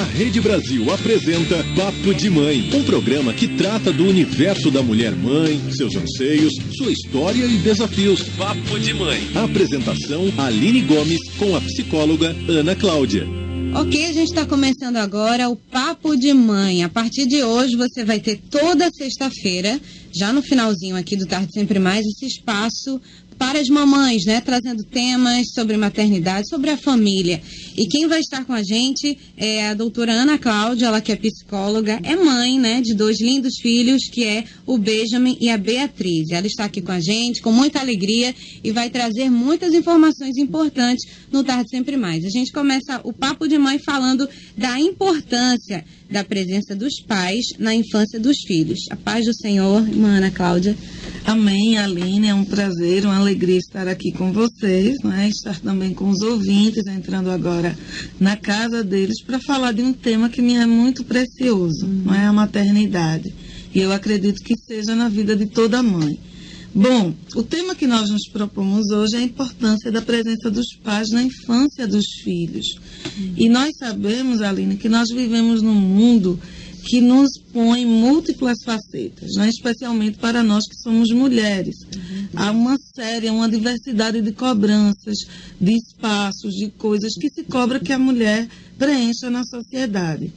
A Rede Brasil apresenta Papo de Mãe, um programa que trata do universo da mulher mãe, seus anseios, sua história e desafios. Papo de Mãe. A apresentação, Aline Gomes, com a psicóloga Ana Cláudia. Ok, a gente está começando agora o Papo de Mãe. A partir de hoje você vai ter toda sexta-feira, já no finalzinho aqui do Tarde Sempre Mais, esse espaço para as mamães, né? Trazendo temas sobre maternidade, sobre a família. E quem vai estar com a gente é a doutora Ana Cláudia, ela que é psicóloga, é mãe, né? De 2 lindos filhos, que é o Benjamin e a Beatriz. Ela está aqui com a gente, com muita alegria, e vai trazer muitas informações importantes no Tarde Sempre Mais. A gente começa o Papo de Mãe falando da importância da presença dos pais na infância dos filhos. A paz do Senhor, irmã Ana Cláudia. Amém, Aline, é um prazer, uma alegria estar aqui com vocês, né? Estar também com os ouvintes, entrando agora na casa deles para falar de um tema que me é muito precioso, não é? A maternidade. E eu acredito que seja na vida de toda mãe. Bom, o tema que nós nos propomos hoje é a importância da presença dos pais na infância dos filhos. E nós sabemos, Aline, que nós vivemos num mundo que nos põe múltiplas facetas, né? Especialmente para nós que somos mulheres. Há uma diversidade de cobranças, de espaços, de coisas que se cobra que a mulher preencha na sociedade.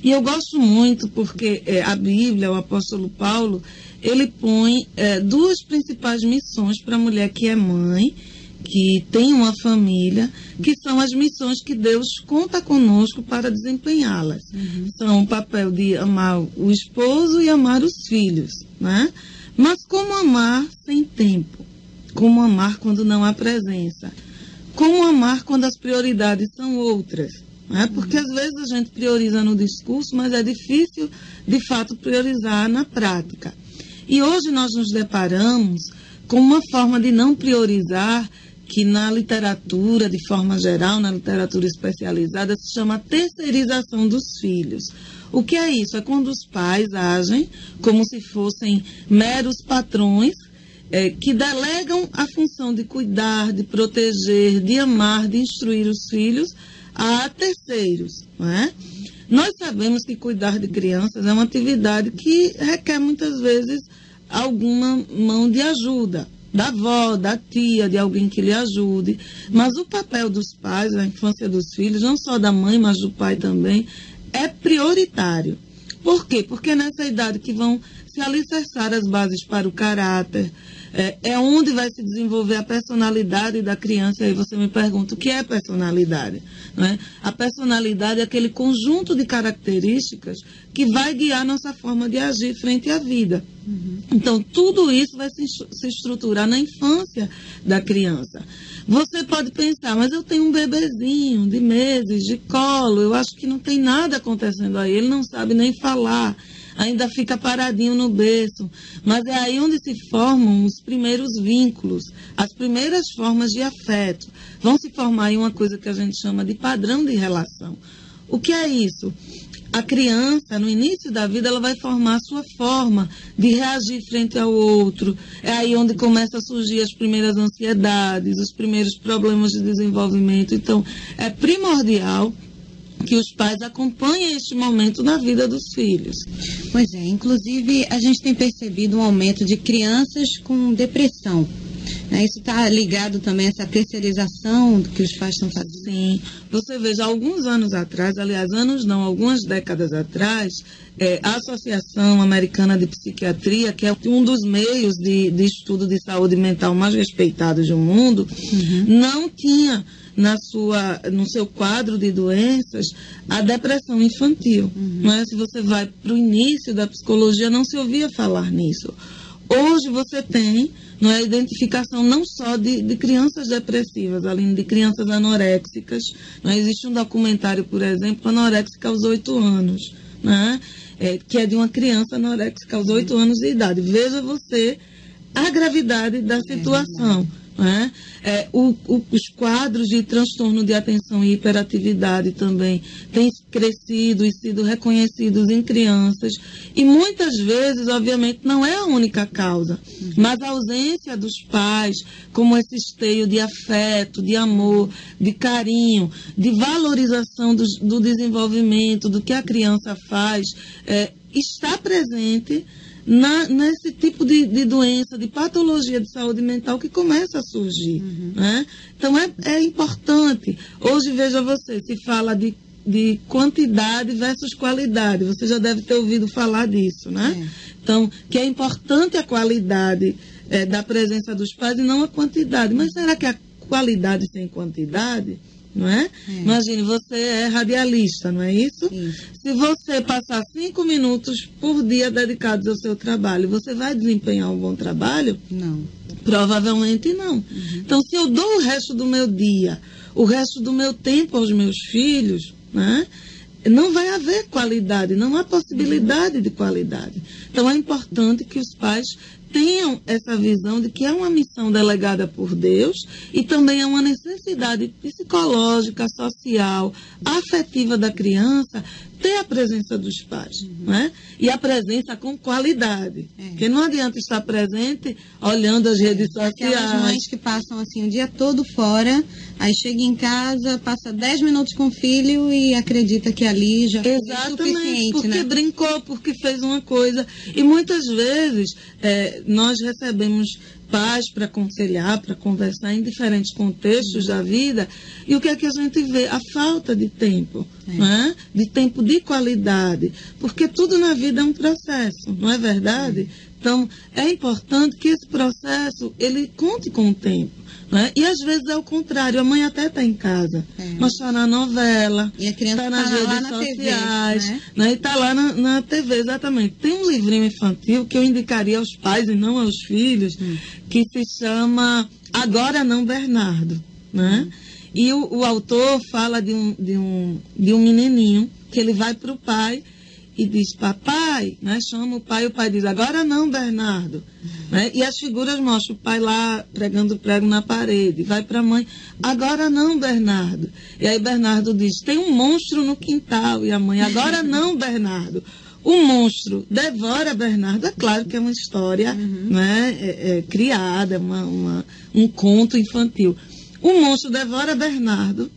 E eu gosto muito porque a Bíblia, o apóstolo Paulo, ele põe 2 principais missões para a mulher que é mãe, que tem uma família, que são as missões que Deus conta conosco para desempenhá-las. São o papel de amar o esposo e amar os filhos, né? Mas como amar sem tempo? Como amar quando não há presença? Como amar quando as prioridades são outras? Né? Porque às vezes a gente prioriza no discurso, mas é difícil, de fato, priorizar na prática. E hoje nós nos deparamos com uma forma de não priorizar que na literatura, de forma geral, na literatura especializada, se chama terceirização dos filhos. O que é isso? É quando os pais agem como se fossem meros patrões que delegam a função de cuidar, de proteger, de amar, de instruir os filhos a terceiros, não é? Nós sabemos que cuidar de crianças é uma atividade que requer muitas vezes alguma mão de ajuda, da avó, da tia, de alguém que lhe ajude. Mas o papel dos pais na infância dos filhos, não só da mãe, mas do pai também, é prioritário. Por quê? Porque é nessa idade que vão se alicerçar as bases para o caráter, é onde vai se desenvolver a personalidade da criança. E aí você me pergunta, o que é personalidade? Não é? A personalidade é aquele conjunto de características que vai guiar nossa forma de agir frente à vida. Então, tudo isso vai se estruturar na infância da criança. Você pode pensar, mas eu tenho um bebezinho de meses, de colo, eu acho que não tem nada acontecendo aí, ele não sabe nem falar, ainda fica paradinho no berço. Mas é aí onde se formam os primeiros vínculos, as primeiras formas de afeto. Vão se formar aí uma coisa que a gente chama de padrão de relação. O que é isso? A criança, no início da vida, ela vai formar a sua forma de reagir frente ao outro. É aí onde começam a surgir as primeiras ansiedades, os primeiros problemas de desenvolvimento. Então, é primordial que os pais acompanhem este momento na vida dos filhos. Pois é, inclusive a gente tem percebido um aumento de crianças com depressão. Isso está ligado também a essa terceirização que os pais estão fazendo? Sim. Você veja, alguns anos atrás, aliás, anos não, algumas décadas atrás, a Associação Americana de Psiquiatria, que é um dos meios de estudo de saúde mental mais respeitados do mundo, não tinha no seu quadro de doenças a depressão infantil. Se você vai para o início da psicologia, não se ouvia falar nisso. Hoje você tem a identificação não só de crianças depressivas, além de crianças anoréxicas. Existe um documentário, por exemplo, Anoréxica aos 8 anos, né? Que é de uma criança anoréxica aos 8 anos de idade. Veja você a gravidade da situação. né? Os quadros de transtorno de atenção e hiperatividade também têm crescido e sido reconhecidos em crianças. E muitas vezes, obviamente, não é a única causa, mas a ausência dos pais, como esse esteio de afeto, de amor, de carinho, de valorização do desenvolvimento, do que a criança faz, está presente nesse tipo de doença, de patologia de saúde mental que começa a surgir. Né? Então, é importante. Hoje, veja você, se fala de quantidade versus qualidade. Você já deve ter ouvido falar disso, né? Então, que é importante a qualidade da presença dos pais e não a quantidade. Mas será que a qualidade sem quantidade... Não é? Imagine, você é radialista, não é isso? Se você passar 5 minutos por dia dedicados ao seu trabalho, você vai desempenhar um bom trabalho? Não. Provavelmente não. Então, se eu dou o resto do meu dia, o resto do meu tempo aos meus filhos, né, não vai haver qualidade, não há possibilidade de qualidade. Então, é importante que os pais tenham essa visão de que é uma missão delegada por Deus e também é uma necessidade psicológica, social, afetiva da criança ter a presença dos pais, né? E a presença com qualidade. Porque não adianta estar presente olhando as redes sociais. Aquelas mães que passam assim o dia todo fora, aí chega em casa, passa 10 minutos com o filho e acredita que ali já foi suficiente, porque né? brincou, porque fez uma coisa. E muitas vezes nós recebemos pais para aconselhar, para conversar em diferentes contextos da vida. E o que é que a gente vê? A falta de tempo, né? De tempo de qualidade. Porque tudo na vida é um processo, não é verdade? Então, é importante que esse processo, ele conte com o tempo. Né? E às vezes é o contrário, a mãe até está em casa, mas está na novela, está nas redes sociais, TV, né? E está lá na TV, exatamente. Tem um livrinho infantil que eu indicaria aos pais e não aos filhos, que se chama Agora Não, Bernardo. Né? E o autor fala de um menininho que ele vai para o pai e diz, papai, né? Chama o pai diz, agora não, Bernardo. Né? E as figuras mostram o pai lá pregando prego na parede, vai para a mãe, agora não, Bernardo. E aí Bernardo diz, tem um monstro no quintal, e a mãe, agora não, Bernardo. O monstro devora Bernardo. É claro que é uma história né, criada, um conto infantil. O monstro devora Bernardo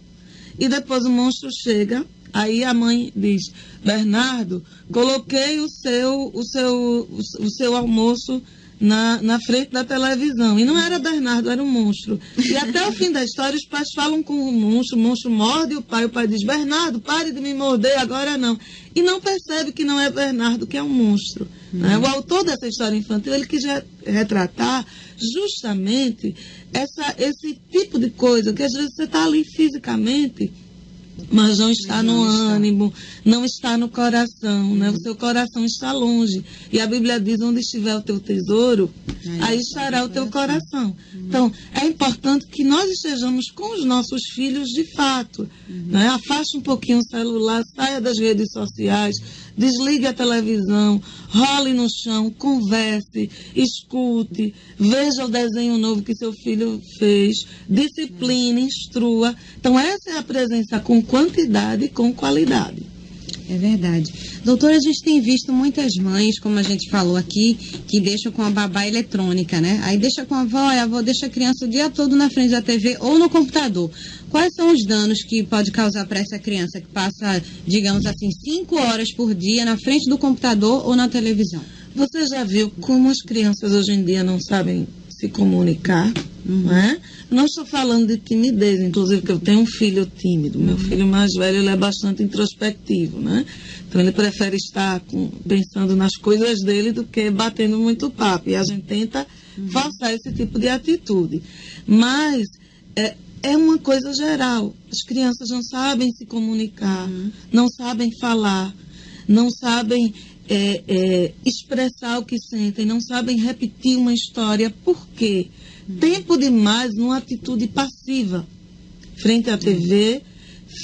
e depois o monstro chega. Aí a mãe diz, Bernardo, coloquei o seu almoço na frente da televisão. E não era Bernardo, era um monstro. E até o fim da história, os pais falam com o monstro morde o pai diz, Bernardo, pare de me morder, agora não. E não percebe que não é Bernardo, que é um monstro. Né? O autor dessa história infantil, ele quis retratar justamente esse tipo de coisa, que às vezes você está ali fisicamente, mas não está no ânimo, não está no coração, né? O seu coração está longe. E a Bíblia diz, onde estiver o teu tesouro, aí estará o teu coração. Então, é importante que nós estejamos com os nossos filhos de fato. Né? Afaste um pouquinho o celular, saia das redes sociais, desligue a televisão, role no chão, converse, escute, veja o desenho novo que seu filho fez, discipline, instrua. Então, essa é a presença com quantidade e com qualidade. É verdade. Doutora, a gente tem visto muitas mães, como a gente falou aqui, que deixam com a babá eletrônica, né? Aí deixa com a avó deixa a criança o dia todo na frente da TV ou no computador. Quais são os danos que pode causar para essa criança que passa, digamos assim, 5 horas por dia na frente do computador ou na televisão? Você já viu como as crianças hoje em dia não sabem se comunicar? Não é? Não estou falando de timidez, inclusive que eu tenho um filho tímido. Meu filho mais velho, ele é bastante introspectivo, né? Então ele prefere estar pensando nas coisas dele do que batendo muito papo. E a gente tenta forçar esse tipo de atitude. Mas é uma coisa geral. As crianças não sabem se comunicar, não sabem falar, não sabem expressar o que sentem, não sabem repetir uma história. Por quê? Tempo demais numa atitude passiva, frente à TV,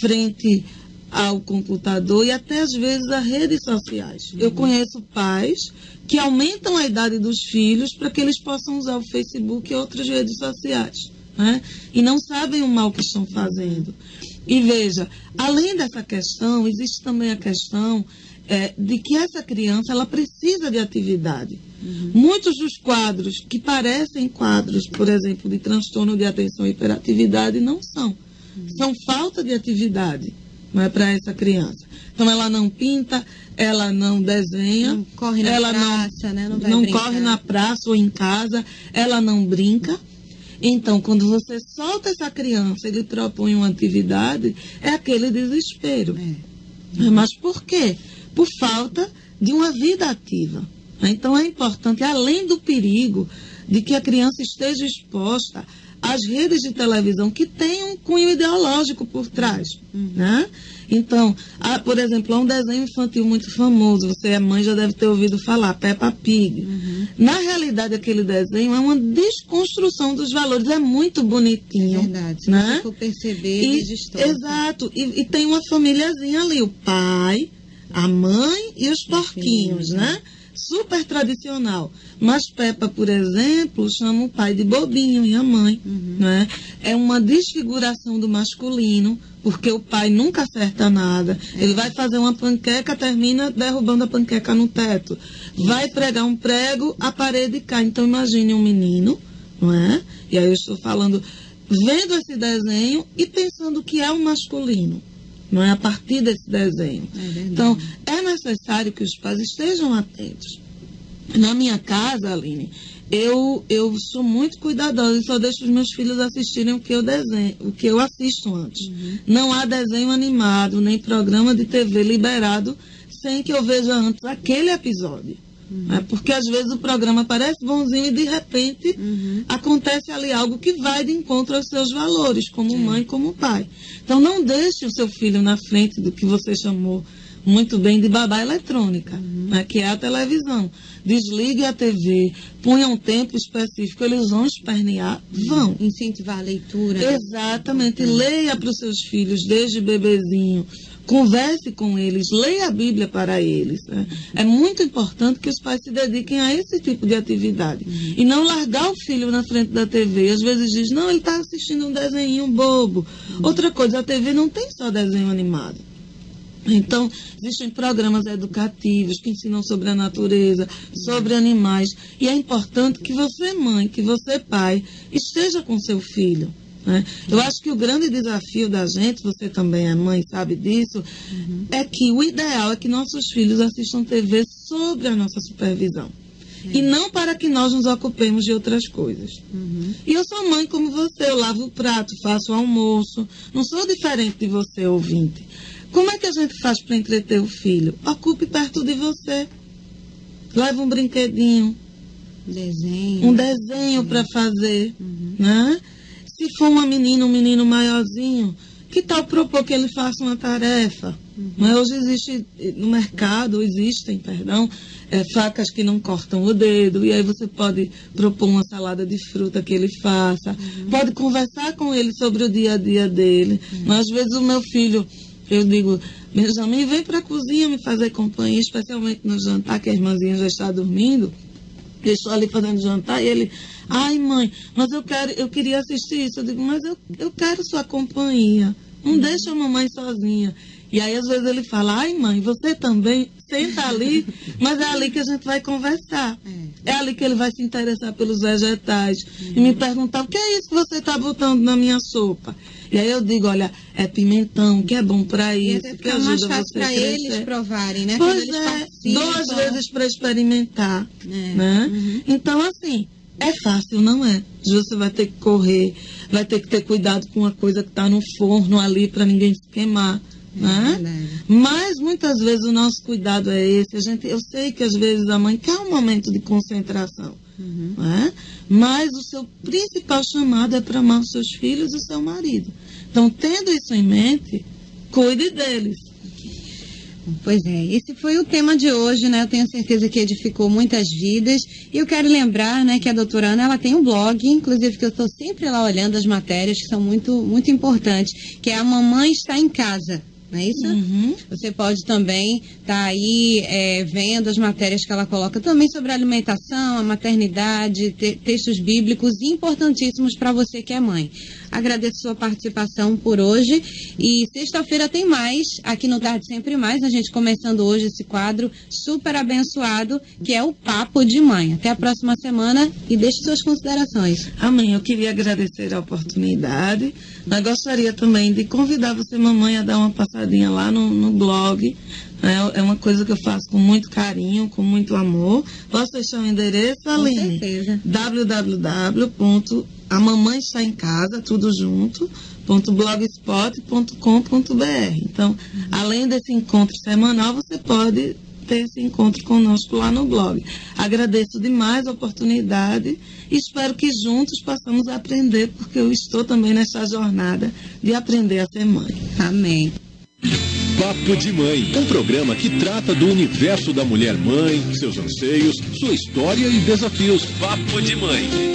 frente ao computador e até às vezes a redes sociais. Eu conheço pais que aumentam a idade dos filhos para que eles possam usar o Facebook e outras redes sociais, né? E não sabem o mal que estão fazendo. E veja, além dessa questão, existe também a questão de que essa criança ela precisa de atividade. Muitos dos quadros que parecem quadros, por exemplo, de transtorno de atenção e hiperatividade, não são. São falta de atividade, não é, para essa criança. Então ela não pinta, ela não desenha, não corre na praça, né? Não corre na praça ou em casa, ela não brinca. Então, quando você solta essa criança, ele propõe uma atividade, é aquele desespero. Mas por quê? Por falta de uma vida ativa. Então é importante, além do perigo de que a criança esteja exposta às redes de televisão que têm um cunho ideológico por trás, né? Então, por exemplo, há um desenho infantil muito famoso, você é mãe, já deve ter ouvido falar, Peppa Pig. Na realidade, aquele desenho é uma desconstrução dos valores, é muito bonitinho. É verdade, se né? você for perceber, exato, e tem uma famíliazinha ali, o pai, a mãe e os porquinhos, né? Super tradicional. Mas Peppa, por exemplo, chama o pai de bobinho e a mãe, né? É uma desfiguração do masculino, porque o pai nunca acerta nada. Ele vai fazer uma panqueca, termina derrubando a panqueca no teto. Vai pregar um prego, a parede cai. Então imagine um menino, não é? E aí eu estou falando, vendo esse desenho e pensando que é um masculino. Não é a partir desse desenho. Então, é necessário que os pais estejam atentos. Na minha casa, Aline, eu sou muito cuidadosa e só deixo os meus filhos assistirem o que eu desenho, o que eu assisto antes. Não há desenho animado, nem programa de TV liberado sem que eu veja antes aquele episódio. Porque às vezes o programa parece bonzinho e de repente acontece ali algo que vai de encontro aos seus valores, como mãe, como pai. Então não deixe o seu filho na frente do que você chamou muito bem de babá eletrônica, né, que é a televisão. Desligue a TV, ponha um tempo específico, eles vão espernear, vão. Incentivar a leitura. Exatamente, leia para os seus filhos desde bebezinho. Converse com eles, leia a Bíblia para eles. Né? É muito importante que os pais se dediquem a esse tipo de atividade. E não largar o filho na frente da TV. Às vezes diz, não, ele está assistindo um desenho bobo. Outra coisa, a TV não tem só desenho animado. Então, existem programas educativos que ensinam sobre a natureza, sobre animais. E é importante que você, mãe, que você, pai, esteja com seu filho. Eu acho que o grande desafio da gente, você também é mãe, sabe disso, é que o ideal é que nossos filhos assistam TV sob a nossa supervisão. E não para que nós nos ocupemos de outras coisas. E eu sou mãe como você, eu lavo o prato, faço o almoço, não sou diferente de você, ouvinte. Como é que a gente faz para entreter o filho? Ocupe perto de você. Leve um brinquedinho. Um desenho para fazer, né? Se for uma menina, um menino maiorzinho, que tal propor que ele faça uma tarefa? Mas hoje existem facas que não cortam o dedo, e aí você pode propor uma salada de fruta que ele faça, pode conversar com ele sobre o dia a dia dele. Mas às vezes o meu filho, eu digo, Benjamin, vem para a cozinha me fazer companhia, especialmente no jantar, que a irmãzinha já está dormindo. Eu estou ali fazendo jantar e ele, ai mãe, mas eu queria assistir isso. Eu digo, mas eu quero sua companhia, não deixa a mamãe sozinha. E aí às vezes ele fala, ai mãe, você também, senta ali, mas é ali que a gente vai conversar. É ali que ele vai se interessar pelos vegetais e me perguntar, o que é isso que você está botando na minha sopa? E aí eu digo, olha, é pimentão, que é bom para isso, que ajuda mais fácil para eles provarem, né? Pois é, 2 vezes para experimentar, né? Então, assim, é fácil, não é? Você vai ter que correr, vai ter que ter cuidado com uma coisa que está no forno ali para ninguém se queimar, né? Mas muitas vezes o nosso cuidado é esse. Eu sei que às vezes a mãe quer um momento de concentração, né? Mas o seu principal chamado é para amar os seus filhos e o seu marido. Então, tendo isso em mente, cuide deles. Pois é, esse foi o tema de hoje, né? Eu tenho certeza que edificou muitas vidas. E eu quero lembrar, né, que a doutora Ana, ela tem um blog, inclusive que eu estou sempre lá olhando as matérias que são muito, muito importantes, que é a Mamãe Está em Casa. não é isso? Uhum. Você pode também estar aí vendo as matérias que ela coloca também sobre a alimentação, a maternidade, textos bíblicos importantíssimos para você que é mãe. Agradeço sua participação por hoje e sexta-feira tem mais aqui no Tarde Sempre Mais, a gente começando hoje esse quadro super abençoado que é o Papo de Mãe. Até a próxima semana e deixe suas considerações. Amém. Eu queria agradecer a oportunidade, mas gostaria também de convidar você, mamãe, a dar uma passadinha lá no blog. É uma coisa que eu faço com muito carinho, com muito amor. Posso deixar o endereço, Aline? Com certeza. www.amamãeestaemcasa, tudo junto, .blogspot.com.br. Então, além desse encontro semanal, você pode ter esse encontro conosco lá no blog. Agradeço demais a oportunidade e espero que juntos possamos aprender, porque eu estou também nessa jornada de aprender a ser mãe. Amém. Papo de Mãe, um programa que trata do universo da mulher mãe, seus anseios, sua história e desafios. Papo de Mãe.